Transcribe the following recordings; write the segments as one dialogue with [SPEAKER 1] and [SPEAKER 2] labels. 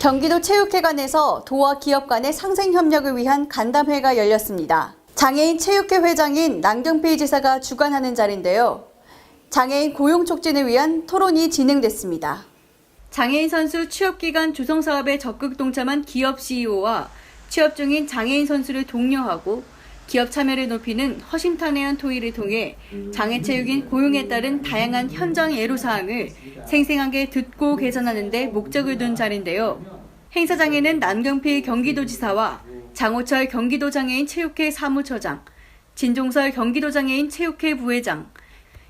[SPEAKER 1] 경기도 체육회관에서 도와 기업 간의 상생 협력을 위한 간담회가 열렸습니다. 장애인 체육회 회장인 남경필 지사가 주관하는 자리인데요. 장애인 고용 촉진을 위한 토론이 진행됐습니다. 장애인 선수 취업기간 조성사업에 적극 동참한 기업 CEO와 취업 중인 장애인 선수를 독려하고 기업 참여를 높이는 허심탄회한 토의를 통해 장애체육인 고용에 따른 다양한 현장 애로사항을 생생하게 듣고 개선하는 데 목적을 둔 자리인데요. 행사장에는 남경필 경기도지사와 장호철 경기도장애인 체육회 사무처장, 진종설 경기도장애인 체육회 부회장,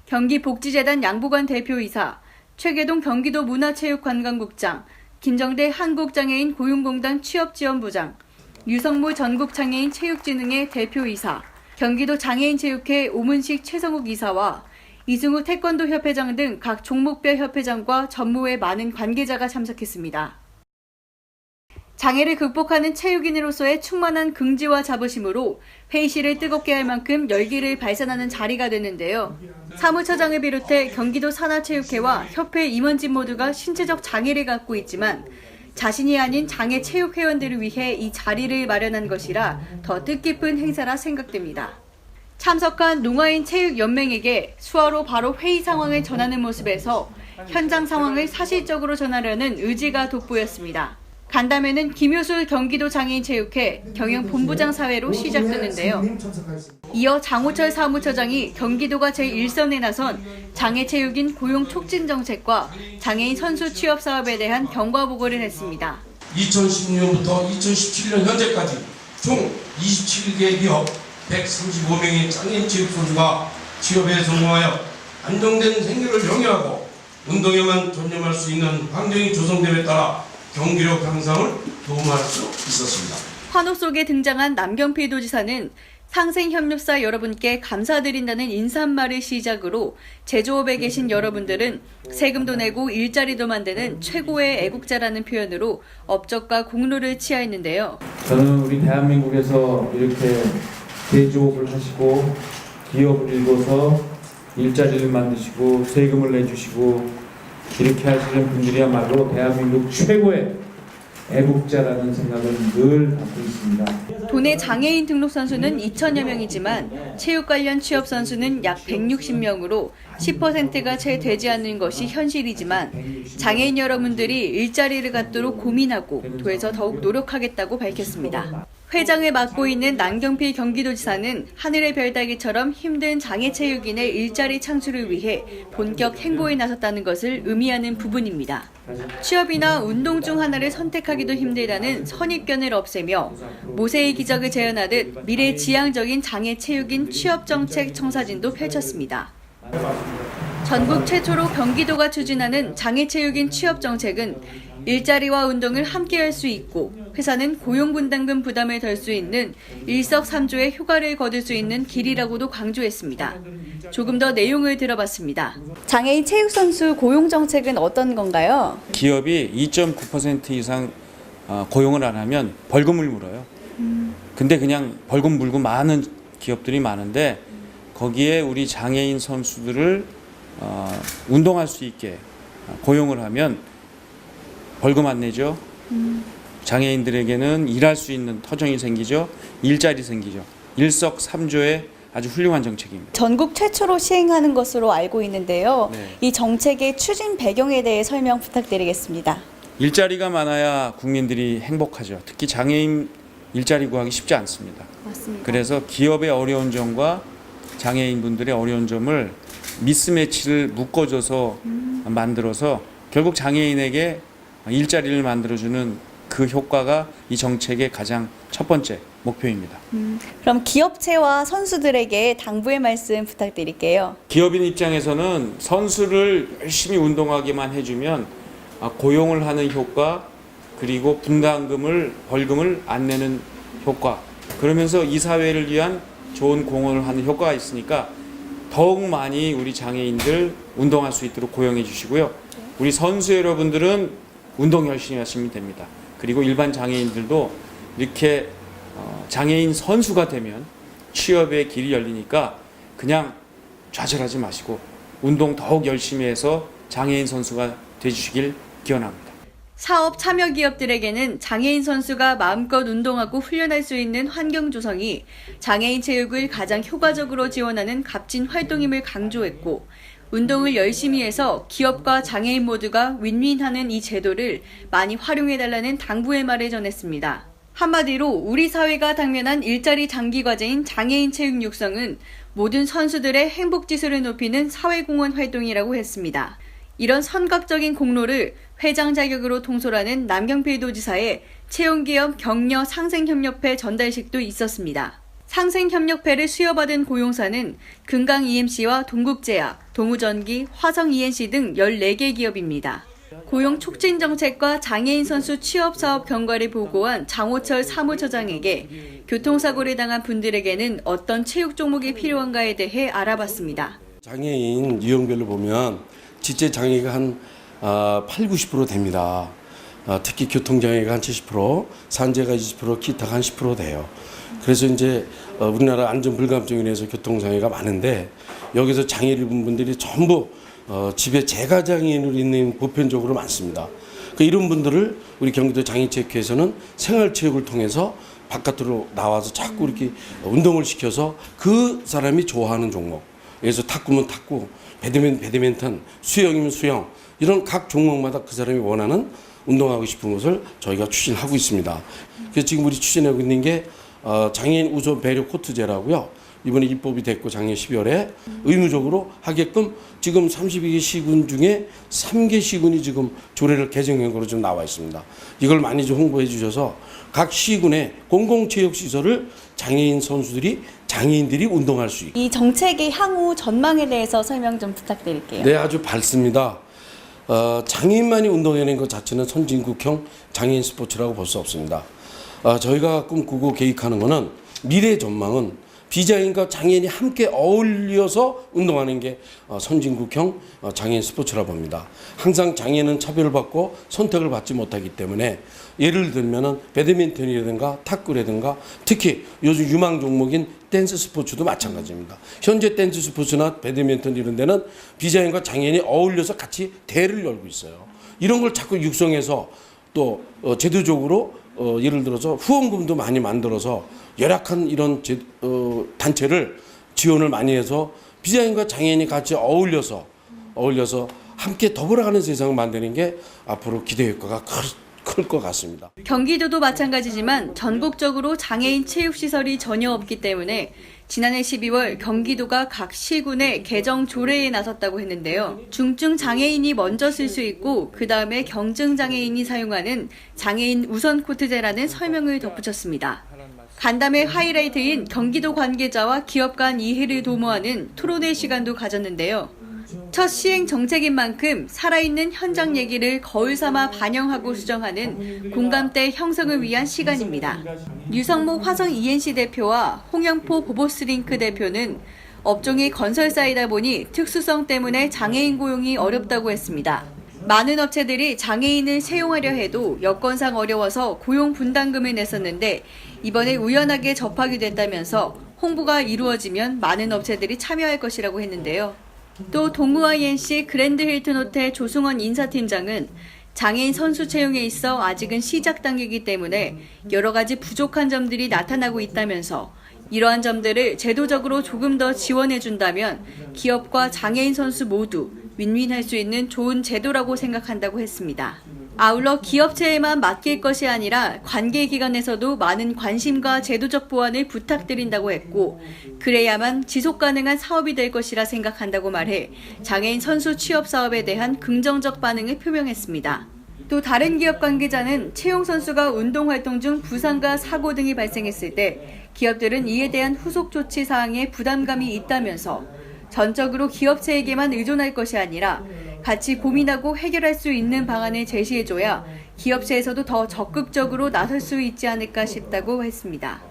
[SPEAKER 1] 경기복지재단 양보관 대표이사, 최계동 경기도 문화체육관광국장, 김정대 한국장애인 고용공단 취업지원부장, 유성무 전국장애인 체육진흥회 대표이사, 경기도 장애인체육회 오문식 최성욱 이사와 이승우 태권도협회장 등 각 종목별 협회장과 전무의 많은 관계자가 참석했습니다. 장애를 극복하는 체육인으로서의 충만한 긍지와 자부심으로 회의실을 뜨겁게 할 만큼 열기를 발산하는 자리가 됐는데요. 사무처장을 비롯해 경기도 산하체육회와 협회 임원진 모두가 신체적 장애를 갖고 있지만 자신이 아닌 장애 체육회원들을 위해 이 자리를 마련한 것이라 더 뜻깊은 행사라 생각됩니다. 참석한 농아인 체육연맹에게 수화로 바로 회의 상황을 전하는 모습에서 현장 상황을 사실적으로 전하려는 의지가 돋보였습니다. 간담회는 김효술 경기도 장애인체육회 경영본부장 사회로 시작됐는데요. 이어 장호철 사무처장이 경기도가 제1선에 나선 장애체육인 고용 촉진 정책과 장애인 선수 취업 사업에 대한 경과 보고를 했습니다.
[SPEAKER 2] 2016년부터 2017년 현재까지 총 27개 기업 135명의 장애인 체육 선수가 취업에 성공하여 안정된 생계를 영위하고 운동에만 전념할 수 있는 환경이 조성됨에 따라 경기력 향상을 도움할 수 있었습니다.
[SPEAKER 1] 환호 속에 등장한 남경필 도지사는 상생협력사 여러분께 감사드린다는 인사말을 시작으로 제조업에 계신 여러분들은 세금도 내고 일자리도 만드는 최고의 애국자라는 표현으로 업적과 공로를 치하했는데요.
[SPEAKER 3] 저는 우리 대한민국에서 이렇게 제조업을 하시고 기업을 일궈서 일자리를 만드시고 세금을 내주시고 이렇게 하시는 분들이야말로 대한민국 최고의 애국자라는 생각을 늘 갖고 있습니다.
[SPEAKER 1] 도내 장애인 등록 선수는 2천여 명이지만 체육 관련 취업 선수는 약 160명으로 10%가 채 되지 않는 것이 현실이지만 장애인 여러분들이 일자리를 갖도록 고민하고 도에서 더욱 노력하겠다고 밝혔습니다. 회장을 맡고 있는 남경필 경기도지사는 하늘의 별 따기처럼 힘든 장애체육인의 일자리 창출을 위해 본격 행보에 나섰다는 것을 의미하는 부분입니다. 취업이나 운동 중 하나를 선택하기도 힘들다는 선입견을 없애며 모세의 기적을 재현하듯 미래지향적인 장애체육인 취업정책 청사진도 펼쳤습니다. 전국 최초로 경기도가 추진하는 장애체육인 취업정책은 일자리와 운동을 함께할 수 있고 회사는 고용분담금 부담을 덜 수 있는 일석삼조의 효과를 거둘 수 있는 길이라고도 강조했습니다. 조금 더 내용을 들어봤습니다. 장애인 체육선수 고용정책은 어떤 건가요?
[SPEAKER 4] 기업이 2.9% 이상 고용을 안 하면 벌금을 물어요. 근데 그냥 벌금 물고 많은 기업들이 많은데 거기에 우리 장애인 선수들을 운동할 수 있게 고용을 하면 벌금 안 내죠. 장애인들에게는 일할 수 있는 터전이 생기죠. 일자리 생기죠. 일석삼조의 아주 훌륭한 정책입니다.
[SPEAKER 1] 전국 최초로 시행하는 것으로 알고 있는데요.
[SPEAKER 4] 네.
[SPEAKER 1] 이 정책의 추진 배경에 대해 설명 부탁드리겠습니다.
[SPEAKER 4] 일자리가 많아야 국민들이 행복하죠. 특히 장애인 일자리 구하기 쉽지 않습니다.
[SPEAKER 1] 맞습니다.
[SPEAKER 4] 그래서 기업의 어려운 점과 장애인분들의 어려운 점을 미스매치를 묶어줘서 만들어서 결국 장애인에게 일자리를 만들어주는 그 효과가 이 정책의 가장 첫 번째 목표입니다.
[SPEAKER 1] 그럼 기업체와 선수들에게 당부의 말씀 부탁드릴게요.
[SPEAKER 4] 기업인 입장에서는 선수를 열심히 운동하게만 해주면 고용을 하는 효과 그리고 분담금을 벌금을 안 내는 효과 그러면서 이 사회를 위한 좋은 공헌을 하는 효과가 있으니까 더욱 많이 우리 장애인들 운동할 수 있도록 고용해 주시고요. 우리 선수 여러분들은 운동 열심히 하시면 됩니다. 그리고 일반 장애인들도 이렇게 장애인 선수가 되면 취업의 길이 열리니까 그냥 좌절하지 마시고 운동 더욱 열심히 해서 장애인 선수가 되주시길 기원합니다.
[SPEAKER 1] 사업 참여 기업들에게는 장애인 선수가 마음껏 운동하고 훈련할 수 있는 환경 조성이 장애인 체육을 가장 효과적으로 지원하는 값진 활동임을 강조했고, 운동을 열심히 해서 기업과 장애인 모두가 윈윈하는 이 제도를 많이 활용해달라는 당부의 말을 전했습니다. 한마디로 우리 사회가 당면한 일자리 장기 과제인 장애인 체육 육성은 모든 선수들의 행복 지수를 높이는 사회공헌 활동이라고 했습니다. 이런 선각적인 공로를 회장 자격으로 통솔하는 남경필 도지사의 채용기업 격려 상생협력회 전달식도 있었습니다. 상생협력회를 수여받은 고용사는 금강 EMC와 동국제약, 동우전기, 화성 ENC 등 14개 기업입니다. 고용 촉진 정책과 장애인 선수 취업 사업 경과를 보고한 장호철 사무처장에게 교통사고를 당한 분들에게는 어떤 체육 종목이 필요한가에 대해 알아봤습니다.
[SPEAKER 5] 장애인 유형별로 보면 지체 장애가 한 80~90% 됩니다. 특히 교통장애가 한 70%, 산재가 20%, 기타가 한 10% 돼요. 그래서 이제 우리나라 안전불감증으로 인해서 교통장애가 많은데, 여기서 장애를 입은 분들이 전부 집에 재가장애인으로 있는 보편적으로 많습니다. 이런 분들을 우리 경기도 장애체육회에서는 생활체육을 통해서 바깥으로 나와서 자꾸 이렇게 운동을 시켜서 그 사람이 좋아하는 종목, 그래서 탁구면 탁구, 배드민턴, 수영이면 수영, 이런 각 종목마다 그 사람이 원하는 운동하고 싶은 것을 저희가 추진하고 있습니다. 그래서 지금 우리 추진하고 있는 게 장애인 우선 배려 코트제라고요. 이번에 입법이 됐고 작년 12월에 의무적으로 하게끔 지금 32개 시군 중에 3개 시군이 지금 조례를 개정한 거로 좀 나와 있습니다. 이걸 많이 좀 홍보해 주셔서 각 시군의 공공체육시설을 장애인들이 운동할 수 있고.
[SPEAKER 1] 이 정책의 향후 전망에 대해서 설명 좀 부탁드릴게요.
[SPEAKER 5] 네, 아주 밝습니다. 장애인만이 운동해낸 것 자체는 선진국형 장애인 스포츠라고 볼 수 없습니다. 저희가 꿈꾸고 계획하는 것은 미래 전망은 비장애인과 장애인이 함께 어울려서 운동하는 게 선진국형 장애인 스포츠라고 봅니다. 항상 장애인은 차별을 받고 선택을 받지 못하기 때문에, 예를 들면은 배드민턴이라든가 탁구라든가 특히 요즘 유망 종목인 댄스 스포츠도 마찬가지입니다. 현재 댄스 스포츠나 배드민턴 이런 데는 비장애인과 장애인이 어울려서 같이 대회를 열고 있어요. 이런 걸 자꾸 육성해서 또 제도적으로 예를 들어서 후원금도 많이 만들어서 열악한 이런 단체를 지원을 많이 해서 비장애인과 장애인이 같이 어울려서 함께 더불어가는 세상을 만드는 게 앞으로 기대 효과가 클 것 같습니다.
[SPEAKER 1] 경기도도 마찬가지지만 전국적으로 장애인 체육시설이 전혀 없기 때문에 지난해 12월 경기도가 각 시군의 개정 조례에 나섰다고 했는데요. 중증 장애인이 먼저 쓸 수 있고 그 다음에 경증 장애인이 사용하는 장애인 우선 코트제라는 설명을 덧붙였습니다. 간담회 하이라이트인 경기도 관계자와 기업 간 이해를 도모하는 토론회 시간도 가졌는데요. 첫 시행 정책인 만큼 살아있는 현장 얘기를 거울 삼아 반영하고 수정하는 공감대 형성을 위한 시간입니다. 유성목 화성 ENC 대표와 홍영포 보보스링크 대표는 업종이 건설사이다 보니 특수성 때문에 장애인 고용이 어렵다고 했습니다. 많은 업체들이 장애인을 채용하려 해도 여건상 어려워서 고용 분담금을 냈었는데 이번에 우연하게 접하게 됐다면서 홍보가 이루어지면 많은 업체들이 참여할 것이라고 했는데요. 또 동우아 ENC 그랜드 힐튼 호텔 조승원 인사팀장은 장애인 선수 채용에 있어 아직은 시작 단계이기 때문에 여러 가지 부족한 점들이 나타나고 있다면서 이러한 점들을 제도적으로 조금 더 지원해준다면 기업과 장애인 선수 모두 윈윈할 수 있는 좋은 제도라고 생각한다고 했습니다. 아울러 기업체에만 맡길 것이 아니라 관계기관에서도 많은 관심과 제도적 보완을 부탁드린다고 했고, 그래야만 지속가능한 사업이 될 것이라 생각한다고 말해 장애인 선수 취업 사업에 대한 긍정적 반응을 표명했습니다. 또 다른 기업 관계자는 채용 선수가 운동활동 중 부상과 사고 등이 발생했을 때 기업들은 이에 대한 후속 조치 사항에 부담감이 있다면서 전적으로 기업체에게만 의존할 것이 아니라 같이 고민하고 해결할 수 있는 방안을 제시해줘야 기업체에서도 더 적극적으로 나설 수 있지 않을까 싶다고 했습니다.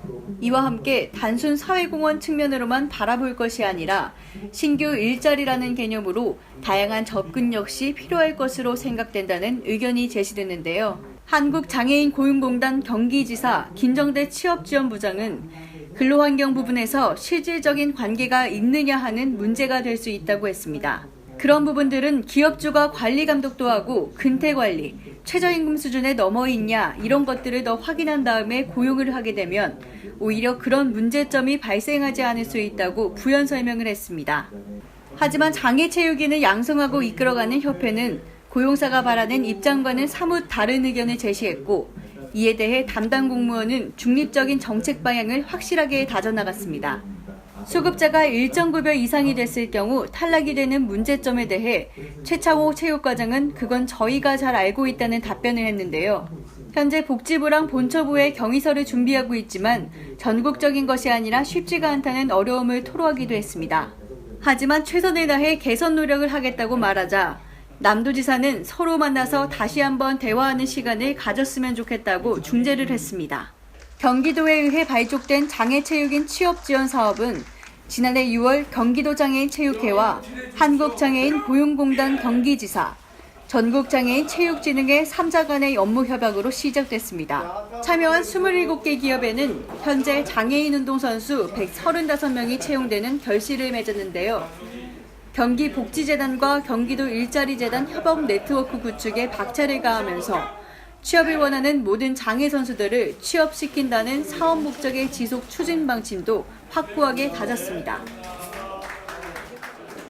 [SPEAKER 1] 이와 함께 단순 사회공헌 측면으로만 바라볼 것이 아니라 신규 일자리라는 개념으로 다양한 접근 역시 필요할 것으로 생각된다는 의견이 제시됐는데요. 한국장애인고용공단 경기지사 김정대 취업지원부장은 근로환경 부분에서 실질적인 관계가 있느냐 하는 문제가 될 수 있다고 했습니다. 그런 부분들은 기업주가 관리 감독도 하고 근태관리, 최저임금 수준에 넘어 있냐 이런 것들을 더 확인한 다음에 고용을 하게 되면 오히려 그런 문제점이 발생하지 않을 수 있다고 부연 설명을 했습니다. 하지만 장애체육인을 양성하고 이끌어가는 협회는 고용사가 바라는 입장과는 사뭇 다른 의견을 제시했고 이에 대해 담당 공무원은 중립적인 정책 방향을 확실하게 다져나갔습니다. 수급자가 일정 급여 이상이 됐을 경우 탈락이 되는 문제점에 대해 최창호 체육과장은 그건 저희가 잘 알고 있다는 답변을 했는데요. 현재 복지부랑 본처부에 경위서를 준비하고 있지만 전국적인 것이 아니라 쉽지가 않다는 어려움을 토로하기도 했습니다. 하지만 최선을 다해 개선 노력을 하겠다고 말하자 남도지사는 서로 만나서 다시 한번 대화하는 시간을 가졌으면 좋겠다고 중재를 했습니다. 경기도에 의해 발족된 장애체육인 취업지원 사업은 지난해 6월 경기도장애인체육회와 한국장애인 고용공단 경기지사, 전국장애인 체육진흥회 3자 간의 업무 협약으로 시작됐습니다. 참여한 27개 기업에는 현재 장애인 운동선수 135명이 채용되는 결실을 맺었는데요. 경기복지재단과 경기도 일자리재단 협업 네트워크 구축에 박차를 가하면서 취업을 원하는 모든 장애 선수들을 취업시킨다는 사업 목적의 지속 추진 방침도 확고하게 다졌습니다.